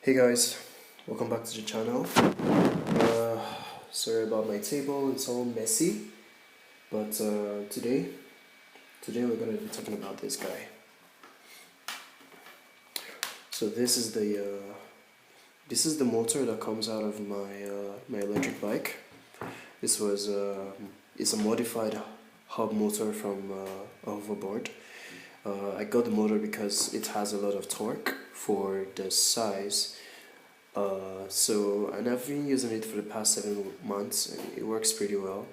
Hey guys, welcome back to the channel. Sorry about my table, it's all messy, but today we're gonna be talking about this guy. So this is the motor that comes out of my electric bike. This was it's a modified hub motor from a hoverboard. I got the motor because it has a lot of torque for the size. And I've been using it for the past 7 months and it works pretty well.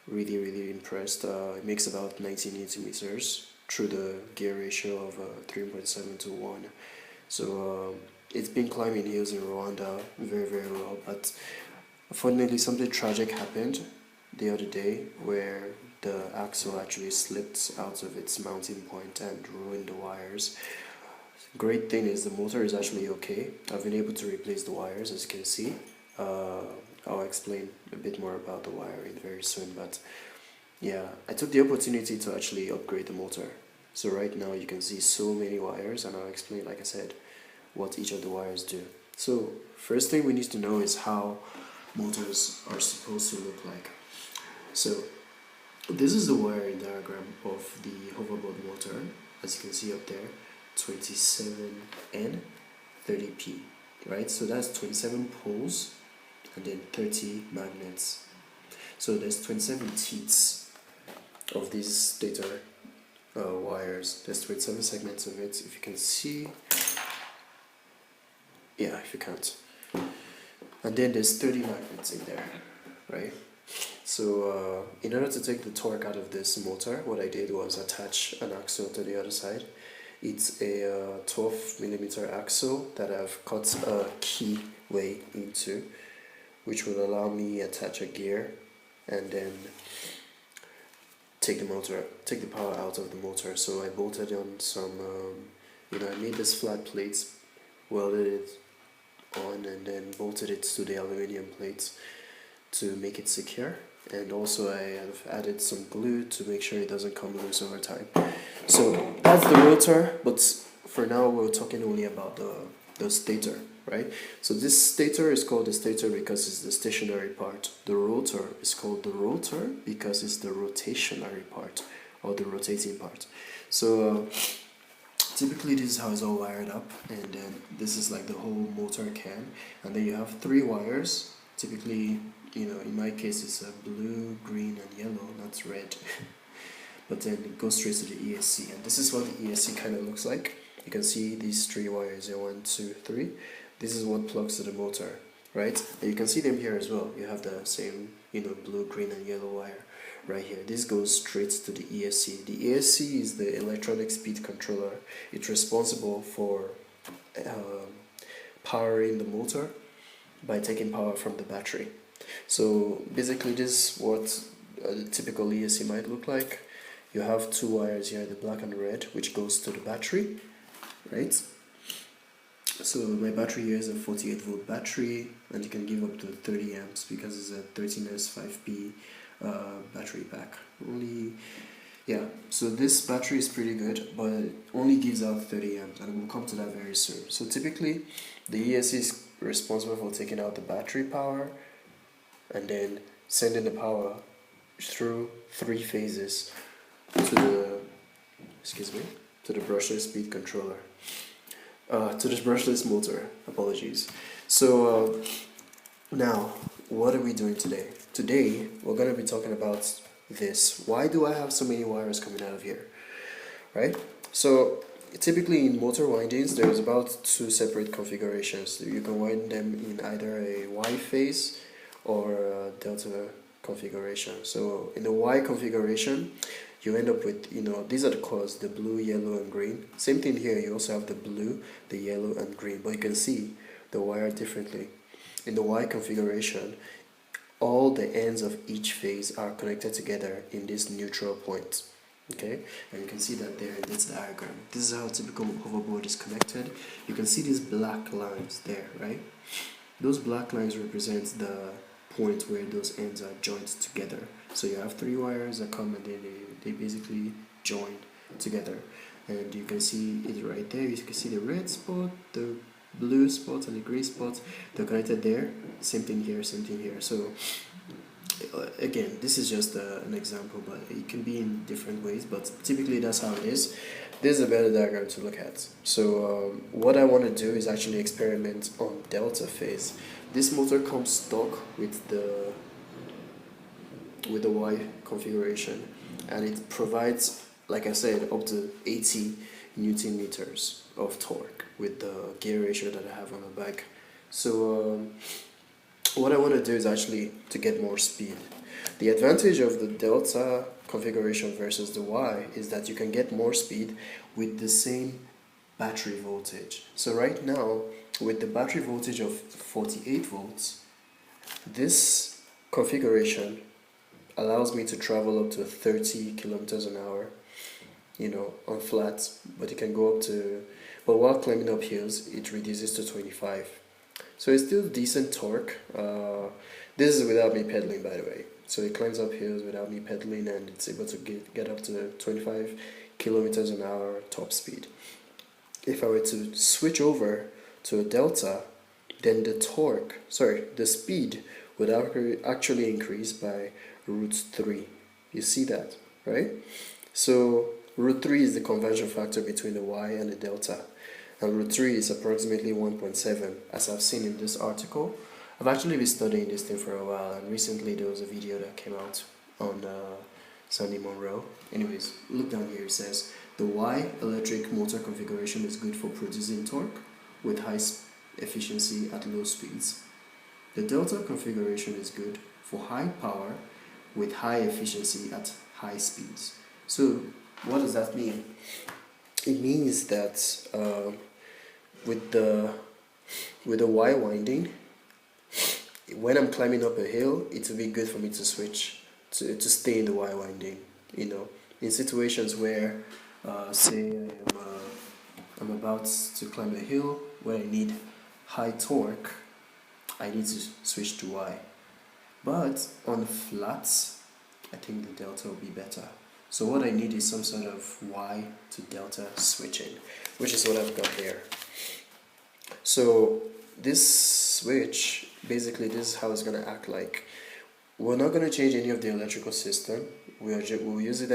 Really impressed. It makes about 19 Newton meters through the gear ratio of 3.7 to 1. So it's been climbing hills in Rwanda very well, but unfortunately something tragic happened the other day where the axle actually slipped out of its mounting point and ruined the wires. Great thing is the motor is actually okay. I've been able to replace the wires, as you can see. I'll explain a bit more about the wiring very soon, but yeah, I took the opportunity to actually upgrade the motor. So right now you can see so many wires, and I'll explain, like I said, what each of the wires do. So first thing we need to know is how motors are supposed to look like. So this is the wiring diagram of the hoverboard motor, as you can see up there, 27N 30P, right? So that's 27 poles and then 30 magnets. So there's 27 teats of these stator wires. There's 27 segments of it, if you can see. Yeah, if you can't. And then there's 30 magnets in there, right? So in order to take the torque out of this motor, what I did was attach an axle to the other side. It's a 12mm axle that I've cut a keyway into, which will allow me attach a gear and then take the power out of the motor. So I bolted on some, I made this flat plates, welded it on, and then bolted it to the aluminum plates to make it secure. And also I have added some glue to make sure it doesn't come loose over time. So that's the rotor, but for now we're talking only about the stator, right? So this stator is called the stator because it's the stationary part. The rotor is called the rotor because it's the rotationary part, or the rotating part. So typically this is how it's all wired up, and then this is like the whole motor cam, and then you have 3 wires. Typically, in my case it's a blue, green and yellow, not red. But then it goes straight to the ESC, and this is what the ESC kind of looks like. You can see these 3 wires here, 1, 2, 3. This is what plugs to the motor, right? And you can see them here as well. You have the same, blue, green and yellow wire right here. This goes straight to the ESC. The ESC is the electronic speed controller. It's responsible for powering the motor by taking power from the battery. So basically this is what a typical ESC might look like. You have 2 wires here, the black and the red, which goes to the battery, right? So my battery here is a 48 volt battery, and you can give up to 30 amps because it's a 13S5P battery pack. So this battery is pretty good, but it only gives out 30 amps, and we'll come to that very soon. So typically the ESC is responsible for taking out the battery power and then sending the power through 3 phases to the brushless speed controller, to the brushless motor, apologies. So now what are we doing today? Today we're going to be talking about this. Why do I have so many wires coming out of here, right? So typically in motor windings there's about 2 separate configurations. You can wind them in either a Y phase or a Delta configuration. So in the Y configuration you end up with, these are the colors, the blue, yellow and green. Same thing here, you also have the blue, the yellow and green, but you can see the wire differently. In the Y configuration, all the ends of each phase are connected together in this neutral point. Okay, and you can see that there in this diagram. This is how a typical hoverboard is connected. You can see these black lines there, right? Those black lines represent the point where those ends are joined together. So you have 3 wires that come and then they basically join together. And you can see it right there. You can see the red spot, the blue spot and the green spot, they're connected there. Same thing here, same thing here. So again, this is just an example, but it can be in different ways, but typically that's how it is. This is a better diagram to look at. So what I want to do is actually experiment on delta phase. This motor comes stock with the Y configuration, and it provides, like I said, up to 80 Newton meters of torque with the gear ratio that I have on the back. So what I want to do is actually to get more speed. The advantage of the delta configuration versus the Y is that you can get more speed with the same battery voltage. So right now, with the battery voltage of 48 volts, this configuration allows me to travel up to 30 kilometers an hour, you know, on flats, but it can go up to, but while climbing up hills, it reduces to 25. So it's still decent torque. This is without me pedaling, by the way. So it climbs up hills without me pedaling, and it's able to get up to 25 kilometers an hour top speed. If I were to switch over to a delta, then the speed would actually increase by √3. You see that, right? So √3 is the conversion factor between the Y and the delta, and √3 is approximately 1.7, as I've seen in this article. I've actually been studying this thing for a while, and recently there was a video that came out on Sandy Monroe. Anyways, look down here. It says the Y electric motor configuration is good for producing torque with high efficiency at low speeds. The delta configuration is good for high power with high efficiency at high speeds. So what does that mean? It means that with the Y winding, when I'm climbing up a hill, it will be good for me to switch to stay in the Y winding. You know, in situations where say I'm about to climb a hill where I need high torque, I need to switch to Y. But on flats, I think the delta will be better. So what I need is some sort of Y to delta switching, which is what I've got here. So this switch, basically this is how it's going to act like. We're not going to change any of the electrical system. We'll use it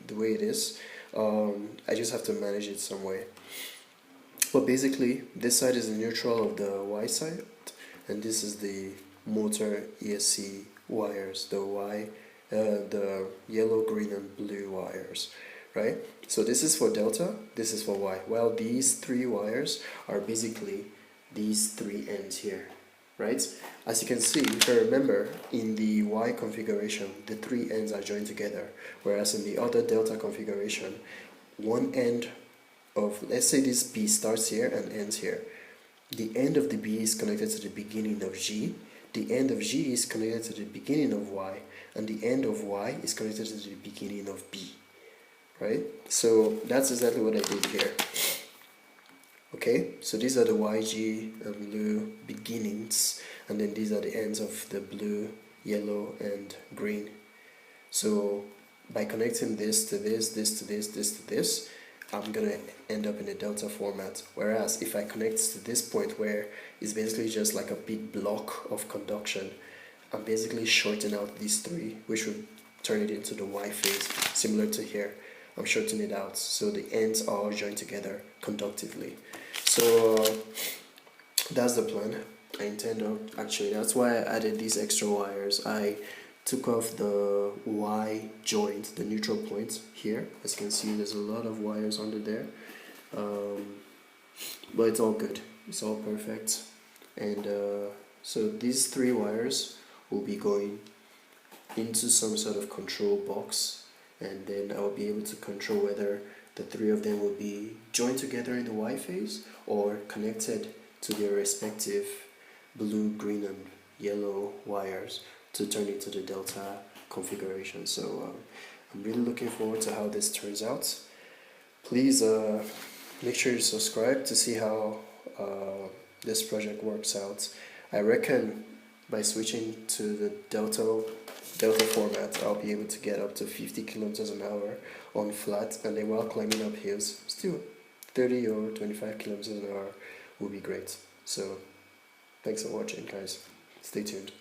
the way it is. I just have to manage it some way. But basically, this side is the neutral of the Y side, and this is the motor ESC wires, the yellow, green, and blue wires, right? So this is for delta, this is for Y. Well, these three wires are basically these three ends here, right? As you can see, if I remember, in the Y configuration, the three ends are joined together, whereas in the other delta configuration, one end of, let's say this B starts here and ends here. The end of the B is connected to the beginning of G, the end of G is connected to the beginning of Y, and the end of Y is connected to the beginning of B, right? So that's exactly what I did here. Okay, so these are the YG and blue beginnings, and then these are the ends of the blue, yellow, and green. So by connecting this to this, this to this, this to this, I'm gonna end up in a delta format. Whereas if I connect to this point where it's basically just like a big block of conduction, I'm basically shorting out these three, which would turn it into the Y phase, similar to here. I'm shortening it out so the ends are all joined together conductively. So that's the plan. I intend on, actually, that's why I added these extra wires. I took off the Y joint, the neutral point here. As you can see, there's a lot of wires under there, but it's all good, it's all perfect. And so these three wires will be going into some sort of control box, and then I will be able to control whether the three of them will be joined together in the Y phase or connected to their respective blue, green, and yellow wires to turn it to the delta configuration. So I'm really looking forward to how this turns out. Please make sure you subscribe to see how this project works out. I reckon by switching to the delta format, I'll be able to get up to 50 kilometers an hour on flat, and then while climbing up hills, still 30 or 25 kilometers an hour will be great. So thanks for watching, guys. Stay tuned.